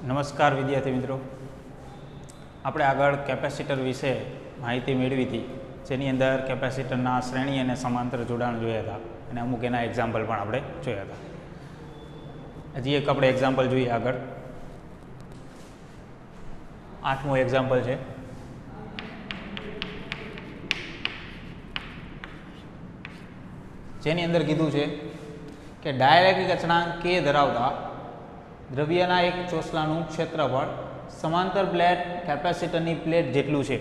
નમસ્કાર વિદ્યાર્થી મિત્રો, આપણે આગળ કેપેસિટર વિશે માહિતી મેળવી હતી, જેની અંદર કેપેસિટરના શ્રેણી અને સમાંતર જોડાણ જોયા હતા અને અમુક એના એક્ઝામ્પલ પણ આપણે જોયા હતા. હજી એક આપણે એક્ઝામ્પલ જોઈએ આગળ. 8મું એક્ઝામ્પલ છે. જેની અંદર કીધું છે કે ડાયલેક્ટ્રિક અચળાંક K ધરાવતા દ્રવ્યના એક ચોસલાનું ક્ષેત્રફળ સમાંતર પ્લેટ કેપેસિટરની પ્લેટ જેટલું છે,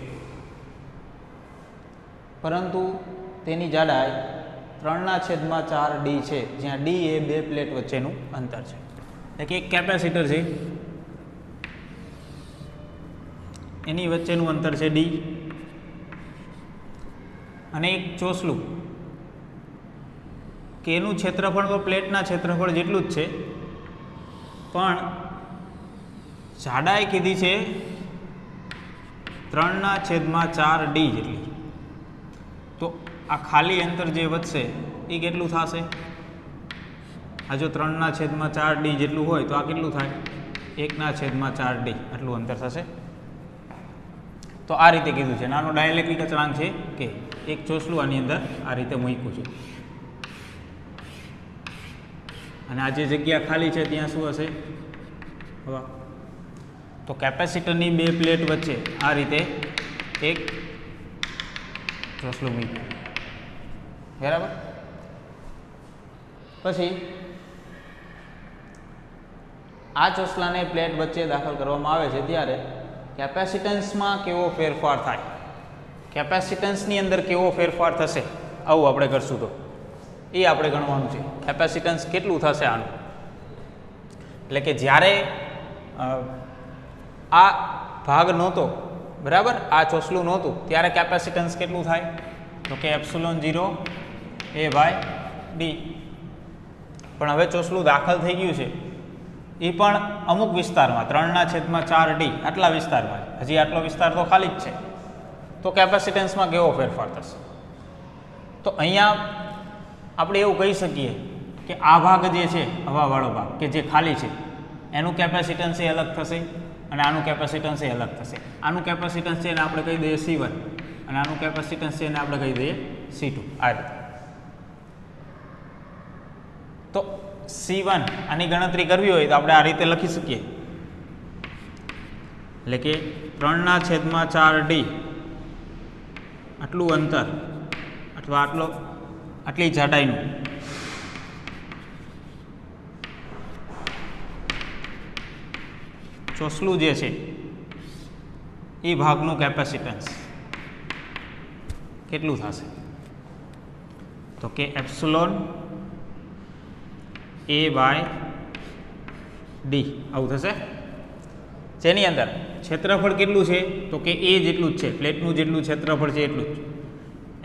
પરંતુ તેની જાડાઈ 3/4D છે, જ્યાં D એ બે પ્લેટ વચ્ચેનું અંતર છે. એટલે કે એક કેપેસિટર છે, એની વચ્ચેનું અંતર છે D, અને એક ચોસલું કે એનું ક્ષેત્રફળ તો પ્લેટના ક્ષેત્રફળ જેટલું જ છે, પણ જાડાઈ કીધી છે 3/4D જેટલી. તો આ ખાલી અંતર જે વધશે એ કેટલું થશે? આ જો 3/4D જેટલું હોય તો આ કેટલું થાય? 1/4D આટલું અંતર થશે. તો આ રીતે કીધું છે. નાનો ડાયલેક્ટ્રિક અચળાંક છે કે એક ચોસલું આની અંદર આ રીતે મૂક્યું છે, અને આ જે જગ્યા ખાલી છે ત્યાં શું હશે? હવા. તો કેપેસિટરની બે પ્લેટ વચ્ચે આ રીતે એક ચોસલું મૂક્યું, બરાબર. પછી આ ચોસલાને પ્લેટ વચ્ચે દાખલ કરવામાં આવે છે ત્યારે કેપેસિટન્સમાં કેવો ફેરફાર થાય, કેપેસિટન્સની અંદર કેવો ફેરફાર થશે, આવું આપણે કરશું. તો એ આપણે ગણવાનું છે. કેપેસિટન્સ કેટલું થશે આનું? એટલે કે જ્યારે આ ભાગ નહોતો, બરાબર, આ ચોસલું નહોતું, ત્યારે કેપેસિટન્સ કેટલું થાય? તો કે ε0A/D. પણ હવે ચોસલું દાખલ થઈ ગયું છે, એ પણ અમુક વિસ્તારમાં 3/4D આટલા વિસ્તારમાં, હજી આટલો વિસ્તાર તો ખાલી જ છે. તો કેપેસિટન્સમાં કેવો ફેરફાર થશે? તો અહીંયા આપણે એવું કહી શકીએ કે આ ભાગ જે છે, હવાવાળો ભાગ કે જે ખાલી છે, એનું કેપેસિટન્સ એ અલગ થશે અને આનું કેપેસિટન્સ એ અલગ થશે. આનું કેપેસિટન્સ છે એને આપણે કહી દઈએ C1 અને આનું કેપેસિટન્સ છે એને આપણે કહી દઈએ C2. આ રીતે. તો C1 આની ગણતરી કરવી હોય તો આપણે આ રીતે લખી શકીએ, એટલે કે 3/4D આટલું અંતર અથવા આટલી જાડાઈનું ચોસલું જે છે એ ભાગનું કેપેસિટન્સ કેટલું થશે? તો કે ε0A/D આવું થશે. જેની અંદર ક્ષેત્રફળ કેટલું છે? તો કે A જેટલું જ છે, પ્લેટનું જેટલું ક્ષેત્રફળ છે એટલું જ.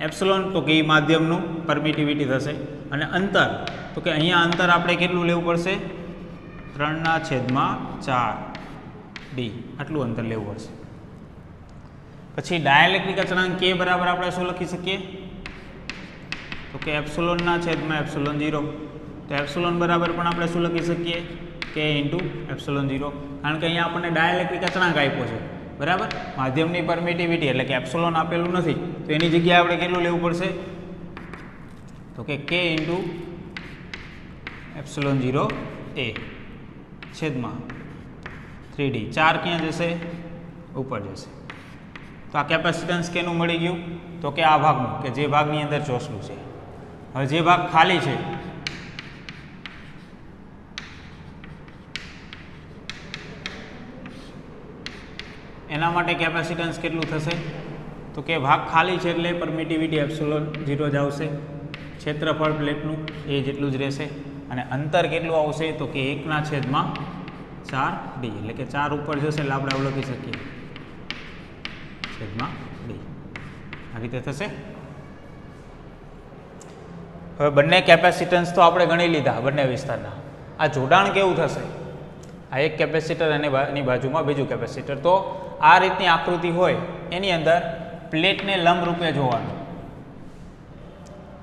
એપ્સિલોન તો કે એ માધ્યમનું પરમિટિવિટી થશે, અને અંતર તો કે અહીંયા અંતર આપણે કેટલું લેવું પડશે? 3/4D આટલું અંતર લેવું પડશે. પછી ડાયલેક્ટ્રિક અચળાંક K બરાબર આપણે શું લખી શકીએ? તો કે ε0/ε0. તો એપ્સિલોન બરાબર પણ આપણે શું લખી શકીએ? K × ε0. કારણ કે અહીંયા આપણને ડાયલેક્ટ્રિક અચળાંક આપ્યો છે, બરાબર, માધ્યમની પરમિટિવિટી, એટલે કે એપ્સિલોન આપેલું નથી, તો એની જગ્યાએ આપણે કેટલું લેવું પડશે? તો કે K × ε0A છેદમાં 3D. 4 ક્યાં જશે? ઉપર જશે. તો આ કેપેસિટન્સ કેનું મળી ગયું? તો કે આ ભાગનું, કે જે ભાગની અંદર ચોસલું છે. હવે જે ભાગ ખાલી છે એના માટે કેપેસિટન્સ કેટલું થશે? તો કે ભાગ ખાલી છે એટલે પરમિટિવિટી ε0 જ આવશે, ક્ષેત્રફળ પ્લેટનું એ જેટલું જ રહેશે, અને અંતર કેટલું આવશે? તો કે 1/4D, એટલે કે 4 ઉપર જશે એટલે આપણે આવું લખી શકીએ છેદમાં D. આ રીતે થશે. હવે બંને કેપેસિટન્સ તો આપણે ગણી લીધા, બંને વિસ્તારના. આ જોડાણ કેવું થશે? આ એક કેપેસિટર અને એની બાજુમાં બીજું કેપેસિટર. તો આ રીતની આકૃતિ હોય એની અંદર પ્લેટને લંબરૂપે જોવાનું.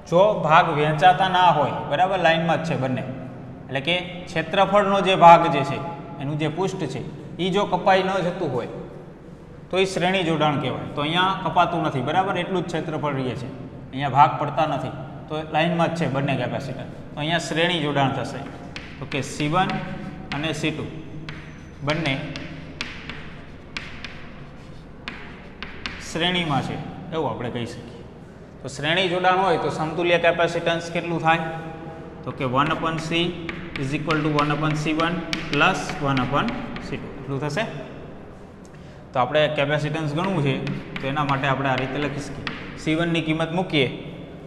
જો ભાગ વહેંચાતા ના હોય, બરાબર, લાઇનમાં જ છે બંને, એટલે કે ક્ષેત્રફળનો જે ભાગ જે છે એનું જે પૃષ્ઠ છે એ જો કપાઈ ન જતું હોય તો એ શ્રેણી જોડાણ કહેવાય. તો અહીંયા કપાતું નથી, બરાબર, એટલું જ ક્ષેત્રફળ રહે છે, અહીંયા ભાગ પડતા નથી, તો લાઇનમાં જ છે બંને કેપેસિટર. તો અહીંયા શ્રેણી જોડાણ થશે. તો કે C1 અને C2 બંને શ્રેણીમાં છે એવું આપણે કહી શકીએ. તો શ્રેણી જોડાણ હોય તો સમતુલ્ય કેપેસિટન્સ કેટલું થાય? તો કે 1/C is equal to 1/C1 plus 1/C2 એટલું થશે. તો આપણે કેપેસિટન્સ ગણવું છે તો એના માટે આપણે આ રીતે લખી શકીએ. C1ની કિંમત મૂકીએ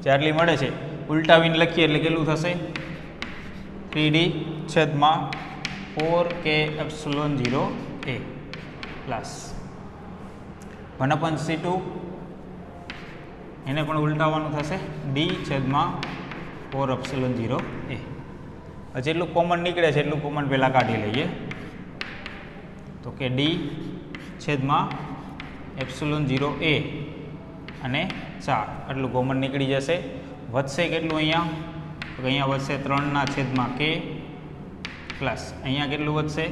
જે આટલી મળે છે, ઉલટાવીને લખીએ એટલે કેટલું થશે? 3D/4K∪0A પ્લસ 1/C2 એને પણ ઉલટાવવાનું થશે D/4ε0A. જેટલું કોમન નીકળે છે એટલું કોમન પહેલાં કાઢી લઈએ. તો કે D/ε0A અને 4 આટલું કોમન નીકળી જશે. વધશે કેટલું અહીંયા? તો કે અહીંયા વધશે 3/K પ્લસ અહીંયા કેટલું વધશે?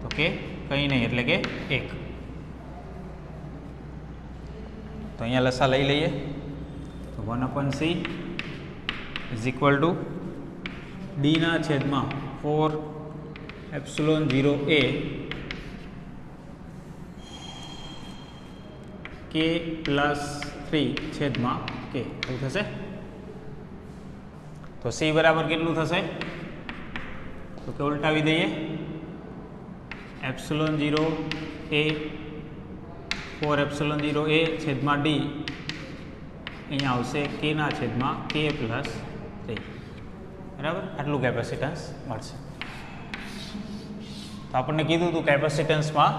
તો કે કંઈ નહીં એટલે કે 1. તો અહીંયા લસા લઈ લઈએ. તો 1/C is equal to D/4ε0A K plus 3/K એવું થશે. તો C બરાબર કેટલું થશે? તો કે ઉલટાવી દઈએ. ε0A 4ε0A છેદમાં D અહીંયા આવશે K/K પ્લસ 3, બરાબર, આટલું કેપેસિટન્સ મળશે. તો આપણને કીધું હતું કેપેસિટન્સમાં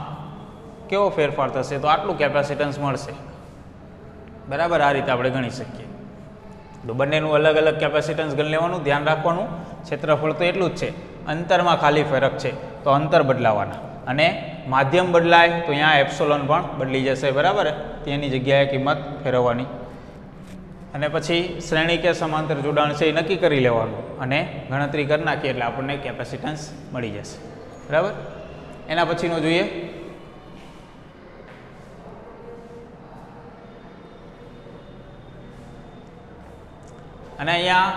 કેવો ફેરફાર થશે, તો આટલું કેપેસિટન્સ મળશે, બરાબર. આ રીતે આપણે ગણી શકીએ. તો બંનેનું અલગ અલગ કેપેસિટન્સ ગણી લેવાનું, ધ્યાન રાખવાનું. ક્ષેત્રફળ તો એટલું જ છે, અંતરમાં ખાલી ફરક છે, તો અંતર બદલાવાના. અને માધ્યમ બદલાય તો અહીંયા એપ્સિલોન પણ બદલી જશે, બરાબર, તેની જગ્યાએ કિંમત ફેરવવાની. અને પછી શ્રેણી કે સમાંતર જોડાણ છે એ નક્કી કરી લેવાનું અને ગણતરી કરી નાખીએ એટલે આપણને કેપેસિટન્સ મળી જશે, બરાબર. એના પછીનો જોઈએ. અને અહીંયા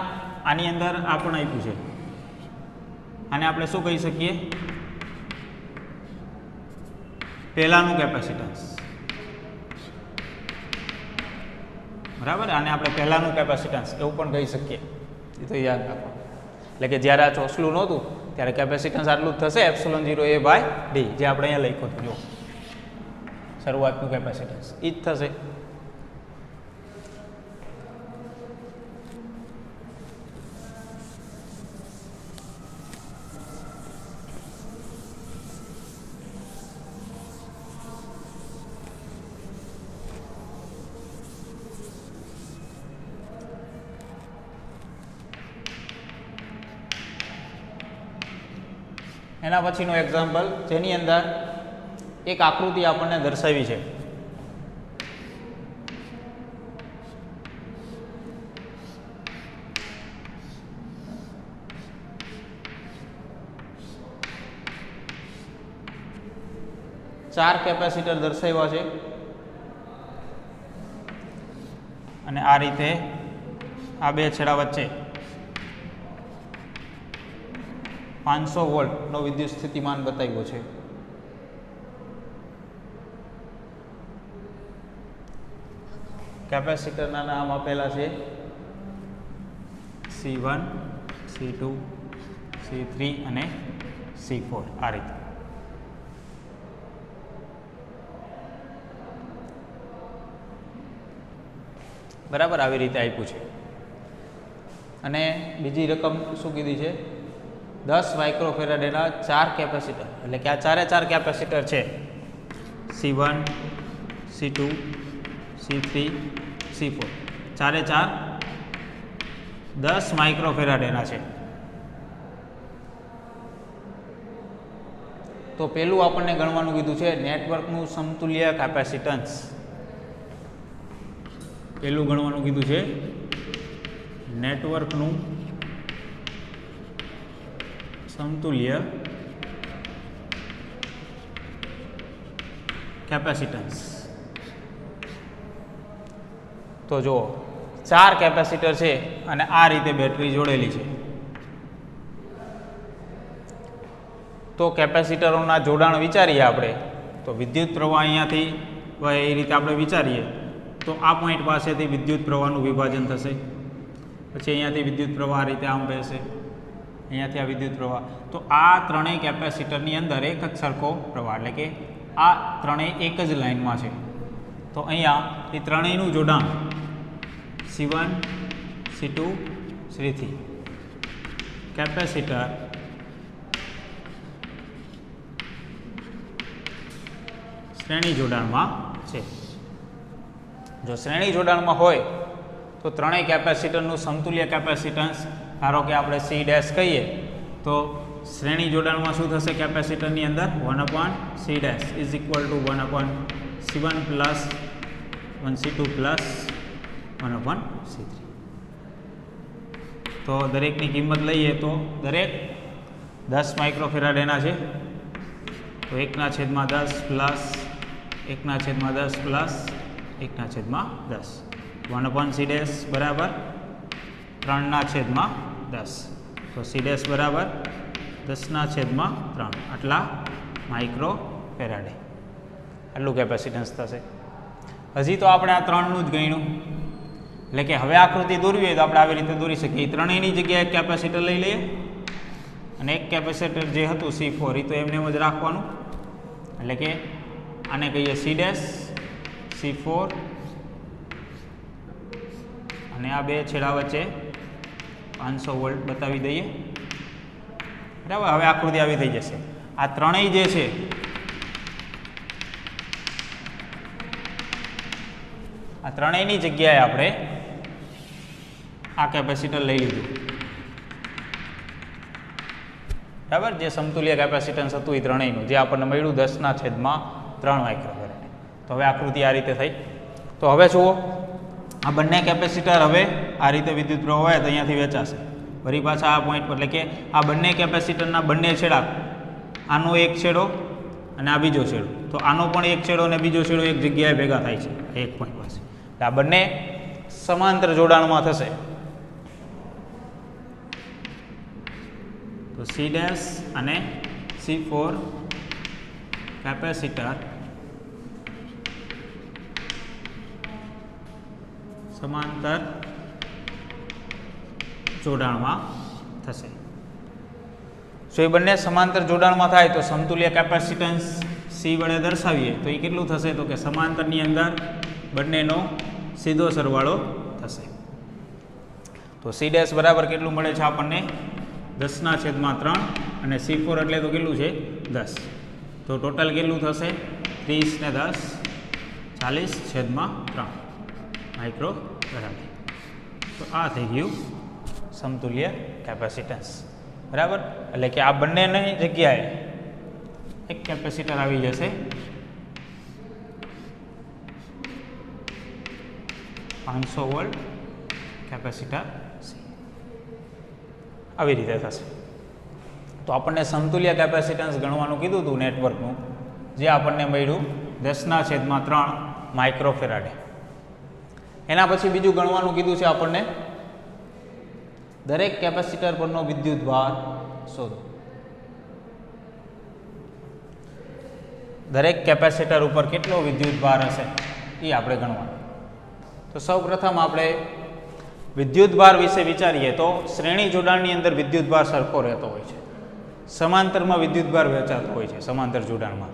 આની અંદર આ પણ આપ્યું છે, આને આપણે શું કહી શકીએ? પહેલાનું કેપેસિટન્સ, બરાબર. આને આપણે પહેલાનું કેપેસિટન્સ એવું પણ કહી શકીએ, એ તો યાદ રાખો. એટલે કે જ્યારે આ ચોસલું નહોતું ત્યારે કેપેસિટન્સ આટલું જ થશે, ε0A/D, જે આપણે અહીંયા લખ્યું હતું, જો શરૂઆતનું કેપેસિટન્સ એ જ થશે. એના પછીનું એક્ઝામ્પલ જેની અંદર એક આકૃતિ આપણને દર્શાવી છે. ચાર કેપેસિટર દર્શાવ્યા છે અને આ રીતે આ બે છેડા વચ્ચે 500 વોલ્ટનો વિદ્યુત સ્થિતિમાન બતાવ્યો છે. કેપેસિટરના નામ આપેલા છે C1, C2, C3 અને C4. આ રીતે બરાબર આવી રીતે આપ્યું છે. અને બીજી રકમ શું કીધી છે? 10 માઇક્રોફેરાડેના 4 કેપેસિટર, એટલે કે આ ચારે ચાર કેપેસિટર છે C1, C2, C3, C4, ચારે ચાર 10 માઇક્રોફેરાડેના છે. તો પેલું આપણને ગણવાનું કીધું છે નેટવર્કનું સમતુલ્ય કેપેસિટન્સ. પેલું ગણવાનું કીધું છે નેટવર્કનું સમતુલ્ય કેપેસિટન્સ. તો જુઓ 4 કેપેસિટર છે અને આ રીતે બેટરી જોડેલી છે. તો કેપેસિટરોના જોડાણ વિચારીએ આપણે, તો વિદ્યુત પ્રવાહ અહીંયાથી એ રીતે આપણે વિચારીએ તો આ પોઈન્ટ પાસેથી વિદ્યુત પ્રવાહનું વિભાજન થશે, પછી અહીંયાથી વિદ્યુત પ્રવાહ આ રીતે આમ રહેશે, અહીંયાથી આ વિદ્યુત પ્રવાહ. તો આ ત્રણેય કેપેસિટરની અંદર એક જ સરખો પ્રવાહ, એટલે કે આ ત્રણેય એક જ લાઇનમાં છે. તો અહીંયા એ ત્રણેયનું જોડાણ C1 C2 C3 કેપેસિટર શ્રેણી જોડાણમાં છે. જો શ્રેણી જોડાણમાં હોય તો ત્રણેય કેપેસિટરનું સમતુલ્ય કેપેસિટન્સ, ધારો કે આપણે C ડેશ કહીએ, તો શ્રેણી જોડાણમાં શું થશે કેપેસિટરની અંદર 1/C dash is equal to 1/C1 plus 1C2 plus 1/C3. તો દરેકની કિંમત લઈએ તો દરેક 10 માઇક્રોફેરાડ એના છે, તો 1/10 પ્લસ 1/10 પ્લસ 1/10 1/C ડેશ બરાબર 3/10. તો C ડેશ બરાબર 10/3 આટલા માઇક્રોફેરાડે આટલું કેપેસિટન્સ થશે. હજી તો આપણે આ ત્રણનું જ ગણ્યું, એટલે કે હવે આકૃતિ દોરવી હોય તો આપણે આવી રીતે દોરી શકીએ. ત્રણેયની જગ્યાએ એક કેપેસિટર લઈ લઈએ અને એક કેપેસિટર જે હતું C4 એ તો એમને એમ જ રાખવાનું, એટલે કે આને કહીએ C ડેશ C4 અને આ બે છેડા વચ્ચે 500 વોલ્ટ બતાવી દઈએ. બરાબર, હવે આકૃતિ આવી થઈ જશે. આ ત્રણેય જે છે આ ત્રણેયની જગ્યાએ આપણે આ કેપેસિટર લઈ લીધું. બરાબર, જે સમતુલ્ય કેપેસિટન્સ હતું એ ત્રણેયનું, જે આપણને મળ્યું 10/3 માઇક્રોફેરાડ. તો હવે આકૃતિ આ રીતે થઈ. તો હવે જુઓ, આ બંને કેપેસિટર હવે આ રીતે વિદ્યુત પ્રવાહ હોય તો અહીંયાથી વેચાશે. ફરી પાછા આ પોઈન્ટ પર, એટલે કે આ બંને કેપેસિટરના બંને છેડા, આનો એક છેડો અને આ બીજો છેડો, તો આનો પણ એક છેડો અને બીજો છેડો એક જગ્યાએ ભેગા થાય છે એક પોઈન્ટ પાસે. આ બંને સમાંતર જોડાણમાં થશે. તો C ડેશ અને C4 કેપેસિટર સમાંતર જોડાણમાં થશે. જો એ બંને સમાંતર જોડાણમાં થાય તો સમતુલ્ય કેપેસિટન્સ C વડે દર્શાવીએ તો એ કેટલું થશે, તો કે સમાંતરની અંદર બંનેનો સીધો સરવાળો થશે. તો C ડેશ બરાબર કેટલું મળે છે આપણને 10/3 અને C4 એટલે તો કેટલું છે 10. તો ટોટલ કેટલું થશે 30 ને 10 40/3 માઇક્રોફેરાડ. તો આ થઈ ગયું સમતુલ્ય કેપેસિટન્સ. બરાબર, એટલે કે આ બંનેની જગ્યાએ એક કેપેસિટર આવી જશે, 500 વોલ્ટ કેપેસિટર C. આવી રીતે થશે. તો આપણને સમતુલ્ય કેપેસિટન્સ ગણવાનું કીધું હતું નેટવર્કનું, જે આપણને મળ્યું 10/3 માઇક્રોફેરાડે. એના પછી બીજું ગણવાનું કીધું છે આપણને, દરેક કેપેસિટર પરનો વિદ્યુત ભાર શોધો. દરેક કેપેસિટર ઉપર કેટલો વિદ્યુત ભાર હશે એ આપણે ગણવાનું. તો સૌપ્રથમ આપણે વિદ્યુત ભાર વિશે વિચારીએ તો શ્રેણી જોડાણની અંદર વિદ્યુત ભાર સરખો રહેતો હોય છે, સમાંતરમાં વિદ્યુત ભાર વહેંચાતો હોય છે સમાંતર જોડાણમાં.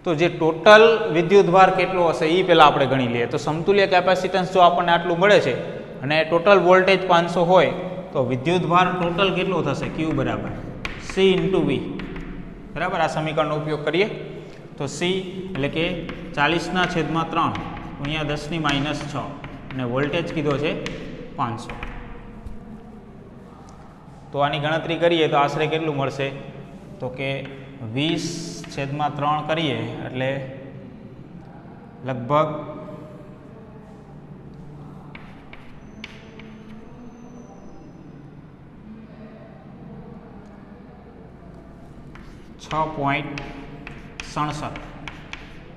તો જે ટોટલ વિદ્યુત ભાર કેટલો હશે એ પહેલાં આપણે ગણી લઈએ. તો સમતુલ્ય કેપેસિટન્સ જો આપણને આટલું મળે છે અને ટોટલ વોલ્ટેજ 500 હોય તો વિદ્યુત ભાર ટોટલ કેટલો થશે, Q બરાબર C × V. બરાબર, આ સમીકરણનો ઉપયોગ કરીએ તો C એટલે કે 40/3 અહીંયા 10⁻6 અને વોલ્ટેજ કીધો છે 500. તો આની ગણતરી કરીએ તો આશરે કેટલું મળશે, તો કે 20/3 કરીએ એટલે લગભગ 6.67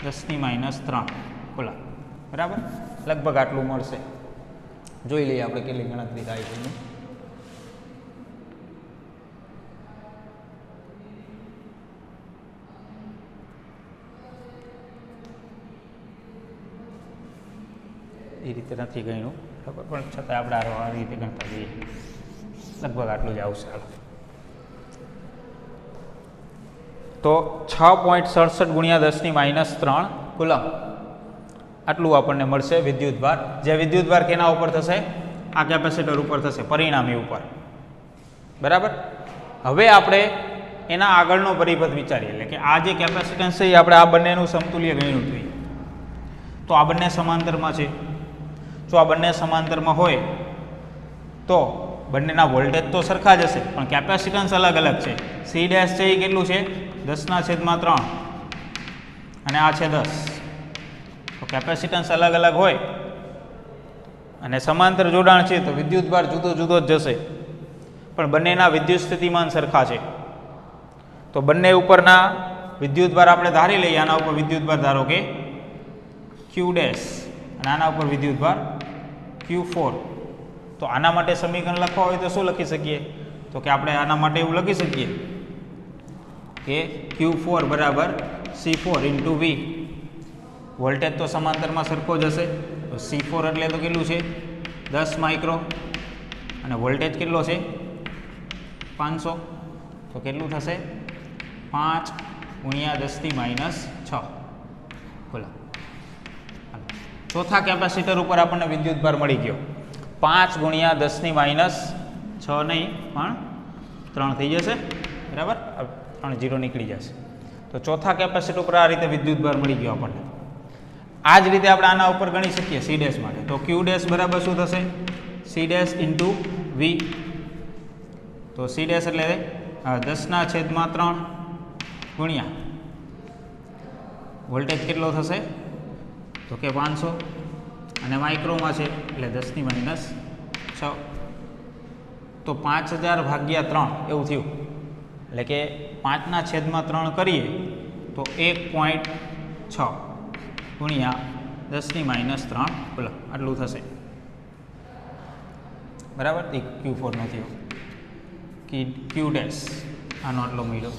10⁻³ કુલમ, બરાબર. લગભગ આટલું મળશે. જોઈ લઈએ આપણે કેટલી ગણતરી થાય છે એની. એ રીતે નથી ગણ્યું, બરાબર, પણ છતાં આપણે આ રીતે ગણતા જઈએ. લગભગ આટલું જ આવશે. તો 6.67 × 10⁻³ કુલમ આટલું આપણને મળશે વિદ્યુતભાર. જે વિદ્યુતભાર કેના ઉપર થશે? આ કેપેસિટર ઉપર થશે, પરિણામી ઉપર, બરાબર. હવે આપણે એના આગળનો પરિપથ વિચારીએ, એટલે કે આ જે કેપેસિટન્સ છે એ આપણે આ બંનેનું સમતુલ્ય ગણ્યું હતું. તો આ બંને સમાંતરમાં છે. જો આ બંને સમાંતરમાં હોય તો બંનેના વોલ્ટેજ તો સરખા જ હશે, પણ કેપેસિટન્સ અલગ અલગ છે. સી ડેશ છે એ કેટલું છે? 10⁻³ અને આ છે 10. તો કેપેસિટન્સ અલગ અલગ હોય અને સમાંતર જોડાણ છે તો વિદ્યુતભાર જુદો જુદો જ જશે, પણ બંનેના વિદ્યુત સ્થિતિમાન સરખા છે. તો બંને ઉપરના વિદ્યુતભાર આપણે ધારી લઈએ. આના ઉપર વિદ્યુતભાર ધારો કે Q ડેશ અને આના ઉપર વિદ્યુતભાર Q4. તો આના માટે સમીકરણ લખવા હોય તો શું લખી શકીએ? તો કે આપણે આના માટે એવું લખી શકીએ કે Q4 બરાબર C4 × V. વોલ્ટેજ તો સમાંતરમાં સરખો જ હશે. તો C4 એટલે તો કેટલું છે? 10 માઇક્રો અને વોલ્ટેજ કેટલો છે? 500. તો કેટલું થશે? 5 × 10⁻6 બોલો. ચોથા કેપેસિટર ઉપર આપણને વિદ્યુતભાર મળી ગયો. 5 × 10⁻6 નહીં પણ 3 થઈ જશે, બરાબર. 3 0 નીકળી જશે. તો ચોથા કેપેસિટર ઉપર આ રીતે વિદ્યુતભાર મળી ગયો આપણને. આ જ રીતે આપણે આના ઉપર ગણી શકીએ સી ડેશ માટે. તો Q ડેશ બરાબર શું થશે? C dash × V. તો સી ડેશ એટલે 10⁻³ ગુણ્યા વોલ્ટેજ કેટલો થશે? તો કે 500 અને માઇક્રોમાં છે એટલે 10⁻6. તો 5000 ભાગ્યા 3 એવું થયું, એટલે કે 5/3 કરીએ તો 1.6 ગુણ્યા 10⁻³ કુલમ આટલું થશે, બરાબર. Q4 નો થયો. Q ડેશ આનો આટલો મળ્યો.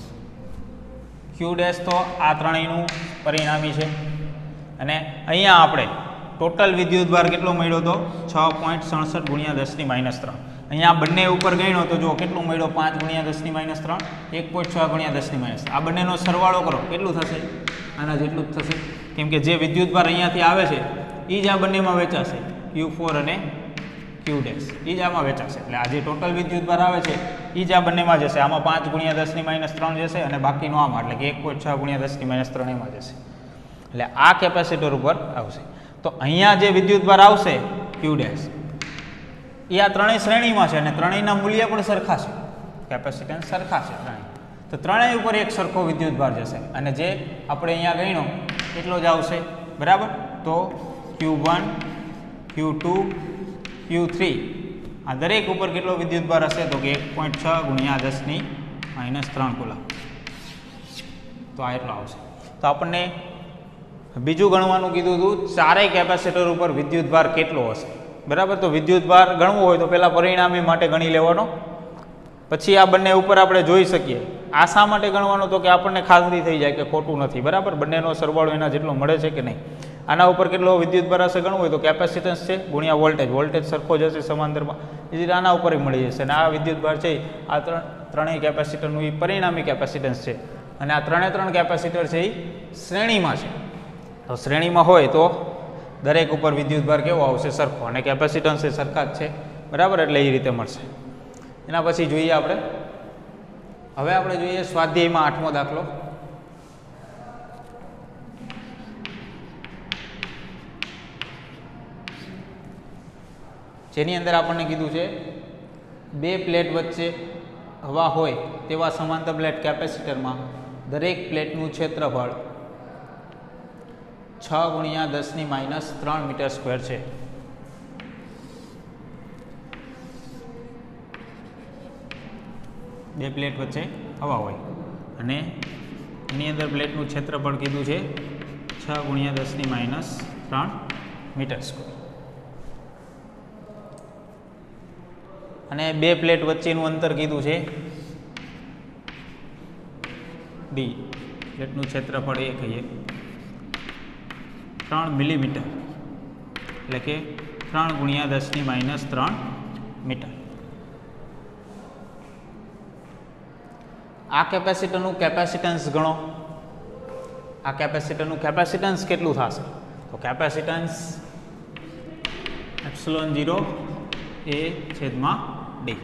Q ડેશ તો આ ત્રણેયનું પરિણામી છે. અને અહીંયા આપણે ટોટલ વિદ્યુતભાર કેટલો મળ્યો તો? 6.67 × 10⁻³. અહીંયા બંને ઉપર ગણ્યો તો જો કેટલું મળ્યો? 5 × 10⁻3, 1.6 × 10⁻3. આ બંનેનો સરવાળો કરો કેટલું થશે? આના જેટલું જ થશે, કેમ કે જે વિદ્યુતભાર અહીંયાથી આવે છે એ જ આ બંનેમાં વેચાશે. Q4 અને Q ડેશ એ જ આમાં વેચાશે. એટલે આ જે ટોટલ વિદ્યુતભાર આવે છે એ જ આ બંનેમાં જશે. આમાં 5 × 10⁻3 જશે અને બાકીનો આમાં, એટલે કે 1.6 × 10⁻3 એમાં જશે. એટલે આ કેપેસિટર ઉપર આવશે. તો અહીંયા જે વિદ્યુતભાર આવશે Q ડેશ એ આ ત્રણેય શ્રેણીમાં છે અને ત્રણેયના મૂલ્ય પણ સરખા છે. કેપેસિટન્સ સરખા છે ત્રણેય. તો ત્રણેય ઉપર એક સરખો વિદ્યુતભાર જશે અને જે આપણે અહીંયા ગણ્યો એટલો જ આવશે, બરાબર. તો Q1 Q2 Q3 આ દરેક ઉપર કેટલો વિદ્યુતભાર હશે? તો કે 1.6 × 10⁻³ કુલમ. તો આ એટલો આવશે. તો આપણને બીજું ગણવાનું કીધું હતું, ચારેય કેપેસિટર ઉપર વિદ્યુતભાર કેટલો હશે, બરાબર. તો વિદ્યુતભાર ગણવું હોય તો પહેલાં પરિણામી માટે ગણી લેવાનો, પછી આ બંને ઉપર આપણે જોઈ શકીએ. આ શા માટે ગણવાનો? તો કે આપણને ખાતરી થઈ જાય કે ખોટું નથી, બરાબર. બંનેનો સરવાળો એના જેટલો મળે છે કે નહીં. આના ઉપર કેટલો વિદ્યુતભાર હશે ગણવું હોય તો કેપેસિટન્સ છે ગુણ્યા વોલ્ટેજ, વોલ્ટેજ સરખો જ હશે સમાંતરમાં, એ રીતે આના ઉપર મળી જશે. અને આ વિદ્યુતભાર છે આ ત્રણેય કેપેસિટરનું એ પરિણામી કેપેસિટન્સ છે. અને આ ત્રણ કેપેસિટર છે એ શ્રેણીમાં છે. તો શ્રેણીમાં હોય તો દરેક ઉપર વિદ્યુતભાર કેવો આવશે? સરખો. અને કેપેસિટન્સ એ સરખા જ છે, બરાબર. એટલે એ રીતે મળશે. એના પછી જોઈએ આપણે, હવે આપણે જોઈએ સ્વાધ્યાયમાં 8મો દાખલો. જેની અંદર આપણને કીધું છે બે પ્લેટ વચ્ચે હવા હોય તેવા સમાંતર પ્લેટ કેપેસિટરમાં દરેક પ્લેટનું ક્ષેત્રફળ 6 × 10⁻³ મીટર સ્ક્વેર છે. બે પ્લેટ વચ્ચે હવા હોય અને એની અંદર પ્લેટનું ક્ષેત્રફળ કીધું છે 6 ગુણ્યા 10⁻³ મીટર સ્ક્વેર. અને બે પ્લેટ વચ્ચેનું અંતર કીધું છે ડી. પ્લેટનું ક્ષેત્રફળ એ કહીએ 3 મિલીમીટર, એટલે કે 3 ગુણ્યા 10⁻³ મીટર. આ કેપેસિટરનું કેપેસિટન્સ ગણો. આ કેપેસિટરનું કેપેસિટન્સ કેટલું થશે? તો કેપેસિટન્સ ε0 એ છેદમાં ડી.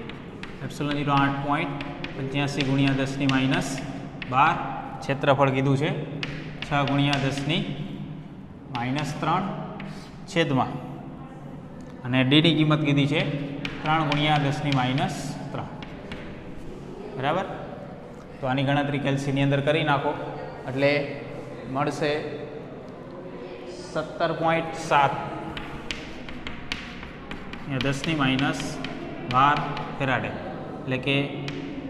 ε0 8.85 ગુણ્યા 10⁻12. ક્ષેત્રફળ કીધું છે 6 ગુણ્યા 10⁻³ છેદમાં, અને ડીની કિંમત કીધી છે 3 ગુણ્યા 10⁻³ બરાબર. તો આની ગણતરી કેલ્સીની અંદર કરી નાખો એટલે મળશે 17.7 10⁻12 ફેરાડે. એટલે કે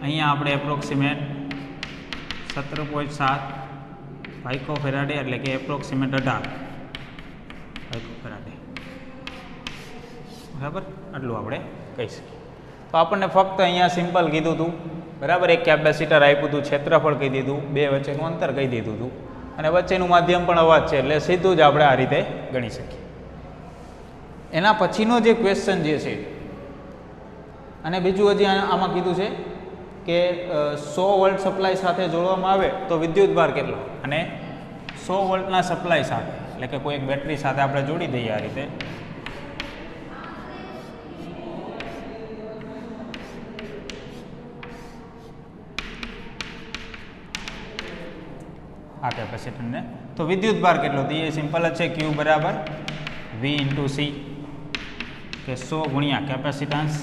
અહીંયા આપણે એપ્રોક્સિમેટ 17.7 પાઇકો ફેરાડે, એટલે કે એપ્રોક્સિમેટ 18 પાઇકો ફેરાડે બરાબર. આટલું આપણે કહી શકીએ. તો આપણને ફક્ત અહીંયા સિમ્પલ કીધું હતું બરાબર. એક કેપેસિટર આપ્યું હતું, ક્ષેત્રફળ કહી દીધું, બે વચ્ચેનું અંતર કહી દીધું હતું, અને વચ્ચેનું માધ્યમ પણ અવાજ છે, એટલે સીધું જ આપણે આ રીતે ગણી શકીએ. એના પછીનો જે ક્વેશ્ચન જે છે, અને બીજું હજી આમાં કીધું છે કે 100 વોલ્ટ સપ્લાય સાથે જોડવામાં આવે તો વિદ્યુત ભાર કેટલો, અને 100 વોલ્ટના સપ્લાય સાથે, એટલે કે કોઈ એક બેટરી સાથે આપણે જોડી દઈએ આ રીતે. આ કેપેસિટરને તો વિદ્યુત ભાર કેટલો? તો એ સિમ્પલ જ છે, Q બરાબર V × C, કે 100 ગુણ્યા કેપેસિટન્સ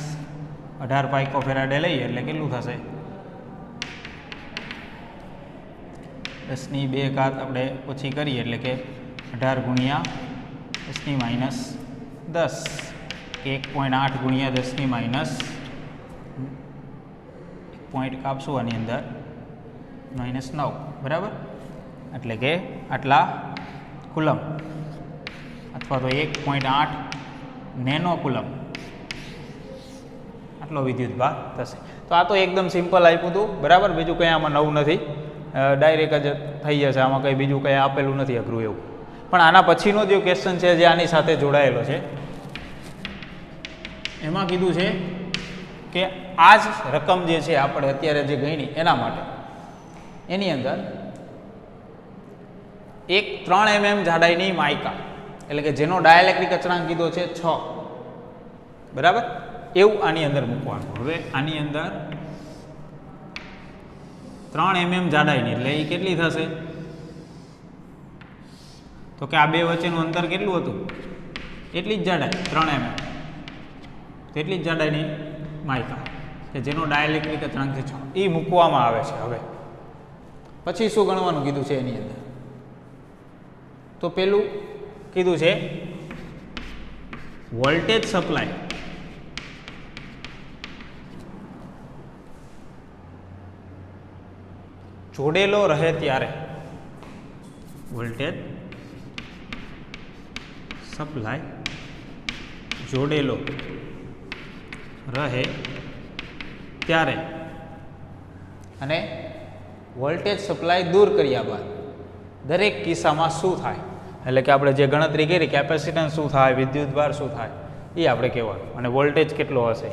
18 પાઇકો ફેરાડે લઈએ એટલે કેટલું થશે? 10⁻² આપણે ઓછી કરીએ એટલે કે 18 ગુણ્યા 10⁻10, કે 1.8 ગુણ્યા 10⁻, પોઈન્ટ કાપશું આની અંદર -9 બરાબર. એટલે કે આટલા કુલમ, અથવા તો 1.8 નેનો કુલમ આટલો વિદ્યુત ભાર થશે. તો આ તો એકદમ સિમ્પલ આપ્યું હતું બરાબર. બીજું કંઈ આમાં નવું નથી, ડાયરેક્ટ જ થઈ જશે. આમાં કંઈ બીજું કંઈ આપેલું નથી અઘરું એવું. પણ આના પછીનો જે ક્વેશ્ચન છે જે આની સાથે જોડાયેલો છે, એમાં કીધું છે કે આ જ રકમ જે છે આપણે અત્યારે જે ગણી એના માટે, એની અંદર એક 3 mm જાડાઈની માઇકા, એટલે કે જેનો ડાયલેક્ટ્રિક અચળાંક કીધો છે 6 બરાબર, એવું આની અંદર મૂકવાનું. હવે આની અંદર 3 mm જાડાઈની, એટલે એ કેટલી થશે? તો કે આ બે વચ્ચેનું અંતર કેટલું હતું? એટલી જ જાડાઈ 3 mm, તેટલી જ જાડાઈની માઇકા કે જેનો ડાયલેક્ટ્રિક અચળાંક છે 6, એ મૂકવામાં આવે છે. હવે પછી શું ગણવાનું કીધું છે એની અંદર? તો પેલું કીધું છે વોલ્ટેજ સપ્લાય જોડેલો રહે ત્યારે, વોલ્ટેજ સપ્લાય જોડેલો રહે ત્યારે, અને વોલ્ટેજ સપ્લાય દૂર કર્યા બાદ દરેક કિસ્સામાં શું થાય? એટલે કે આપણે જે ગણતરી કરી કેપેસિટન્સ શું થાય, વિદ્યુત ભાર શું થાય, એ આપણે કહેવાનું, અને વોલ્ટેજ કેટલો હશે.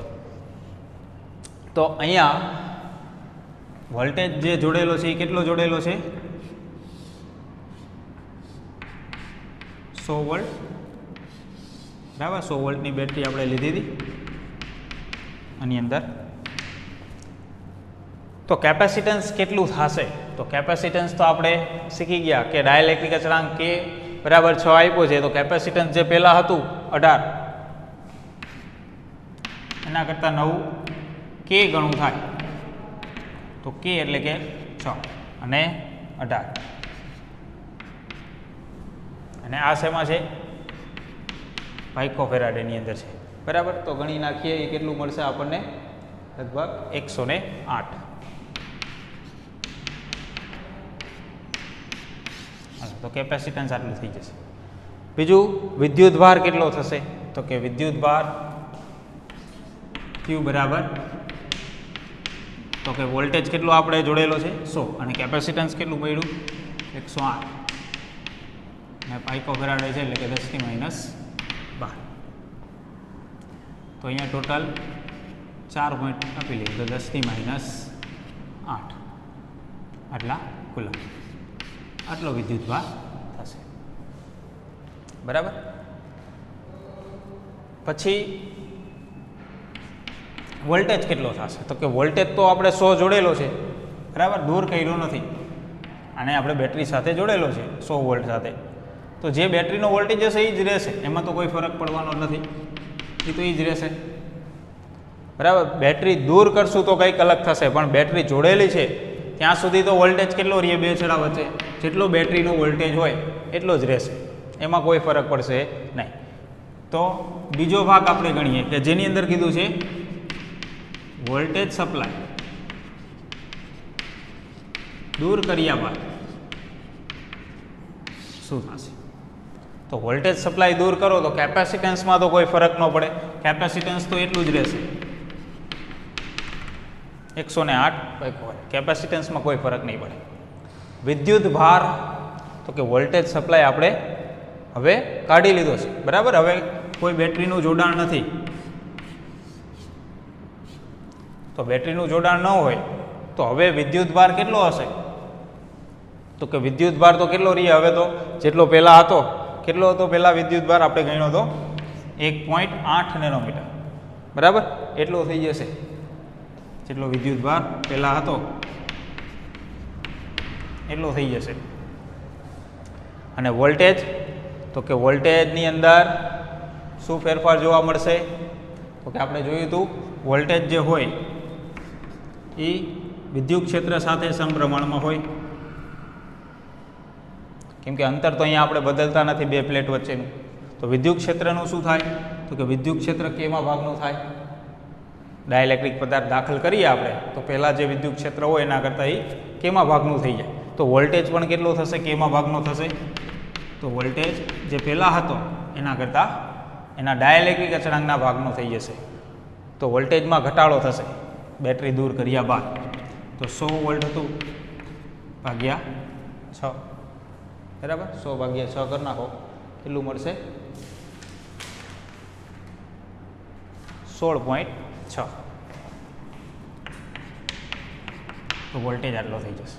તો અહીંયા વોલ્ટેજ જે જોડેલો છે એ કેટલો જોડેલો છે? 100 વોલ્ટ બરાબર. 100 વોલ્ટની બેટરી આપણે લીધી હતી આની અંદર. તો કેપેસિટન્સ કેટલું થશે? તો કેપેસિટન્સ તો આપણે શીખી ગયા કે ડાયલેક્ટ્રિક અચળાંક K બરાબર 6 આપ્યો છે. તો કેપેસિટન્સ જે પહેલાં હતું 18, એના કરતાં 9 K ગણું થાય. તો K એટલે કે 6 અને 18, અને આ શેમાં છે? પાઇકો ફેરાડેની અંદર છે બરાબર. તો ગણી નાખીએ એ કેટલું મળશે આપણને? લગભગ 108. તો કેપેસિટન્સ આટલું થઈ જશે. બીજું વિદ્યુતભાર કેટલો થશે તો કે વિદ્યુતભાર Q બરાબર તો કે વોલ્ટેજ કેટલો આપણે જોડેલો છે 100 અને કેપેસિટન્સ કેટલું પડ્યું 108 અને પાઇકોફેરાડ છે એટલે કે 10⁻12. તો અહીંયા ટોટલ 4 પોઈન્ટ આપી લઈએ તો 10⁻8 આટલા કુલમ આટલો વિદ્યુતભાર થશે. બરાબર. પછી વોલ્ટેજ કેટલો થશે તો કે વોલ્ટેજ તો આપણે 100 જોડેલો છે બરાબર, દૂર કર્યો નથી અને આપણે બેટરી સાથે જોડેલો છે 100 વોલ્ટ સાથે. તો જે બેટરીનો વોલ્ટેજ હશે એ જ રહેશે, એમાં તો કોઈ ફરક પડવાનો નથી, એ તો એ જ રહેશે બરાબર. બેટરી દૂર કરશું તો કંઈક અલગ થશે, પણ બેટરી જોડેલી છે ત્યાં સુધી તો વોલ્ટેજ કેટલો રહે બે છેડા વચ્ચે, જેટલો બેટરીનો વોલ્ટેજ હોય એટલો જ રહેશે, એમાં કોઈ ફરક પડશે નહીં. તો બીજો ભાગ આપણે ગણીએ કે જેની અંદર કીધું છે વોલ્ટેજ સપ્લાય દૂર કર્યા બાદ શું થશે. તો વોલ્ટેજ સપ્લાય દૂર કરો તો કેપેસિટન્સમાં તો કોઈ ફરક ન પડે, કેપેસિટન્સ તો એટલું જ રહેશે 108 કેપેસિટન્સમાં કોઈ ફરક નહીં પડે. વિદ્યુત ભાર તો કે વોલ્ટેજ સપ્લાય આપણે હવે કાઢી લીધો છે બરાબર, હવે કોઈ બેટરીનું જોડાણ નથી. તો બેટરીનું જોડાણ ન હોય તો હવે વિદ્યુત ભાર કેટલો હશે તો કે વિદ્યુત ભાર તો કેટલો રહે હવે તો જેટલો પહેલાં હતો, કેટલો હતો પહેલાં વિદ્યુત ભાર આપણે ગણ્યો હતો 1.8 નેનોમીટર બરાબર, એટલો થઈ જશે જેટલો વિદ્યુત ભાર પહેલાં હતો એટલો થઈ જશે. અને વોલ્ટેજ તો કે વોલ્ટેજની અંદર શું ફેરફાર જોવા મળશે તો કે આપણે જોયું હતું વોલ્ટેજ જે હોય એ વિદ્યુત ક્ષેત્ર સાથે સમપ્રમાણમાં હોય, કેમ કે અંતર તો અહીંયા આપણે બદલતા નથી બે પ્લેટ વચ્ચેનું. તો વિદ્યુત ક્ષેત્રનું શું થાય તો કે વિદ્યુત ક્ષેત્ર કેમાં ભાગનું થાય, ડાયલેક્ટ્રિક પદાર્થ દાખલ કરીએ આપણે તો પહેલાં જે વિદ્યુત ક્ષેત્ર હોય એના કરતાં એ કેમાં ભાગનું થઈ જાય. તો વોલ્ટેજ પણ કેટલો થશે કેમાં ભાગનો થશે, તો વોલ્ટેજ જે પહેલાં હતો એના કરતાં એના ડાયલેક્ટ્રિક અચળાંકના ભાગનો થઈ જશે. તો વોલ્ટેજમાં ઘટાડો થશે બેટરી દૂર કર્યા બાદ. તો 100 વોલ્ટ હતું ભાગ્યા 6 બરાબર, 100 ભાગ્યા 6 કરી નાખો કેટલું મળશે 16.6. તો વોલ્ટેજ આટલો થઈ જશે.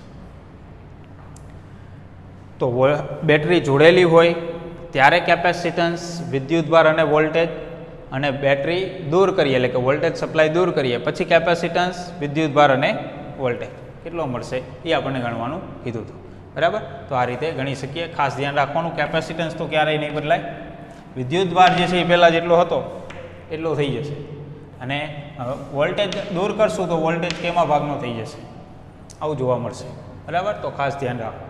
તો બેટરી જોડેલી હોય ત્યારે કેપેસિટન્સ વિદ્યુતભાર અને વોલ્ટેજ, અને બેટરી દૂર કરીએ એટલે કે વોલ્ટેજ સપ્લાય દૂર કરીએ પછી કેપેસિટન્સ વિદ્યુતભાર અને વોલ્ટેજ કેટલો મળશે એ આપણને ગણવાનું કીધું હતું બરાબર. તો આ રીતે ગણી શકીએ. ખાસ ધ્યાન રાખવાનું કેપેસિટન્સ તો ક્યારેય નહીં બદલાય, વિદ્યુતભાર જે છે એ પહેલાં જેટલો હતો એટલો થઈ જશે, અને વોલ્ટેજ દૂર કરશું તો વોલ્ટેજ કેમાં ભાગનો થઈ જશે આવું જોવા મળશે બરાબર. તો ખાસ ધ્યાન રાખો.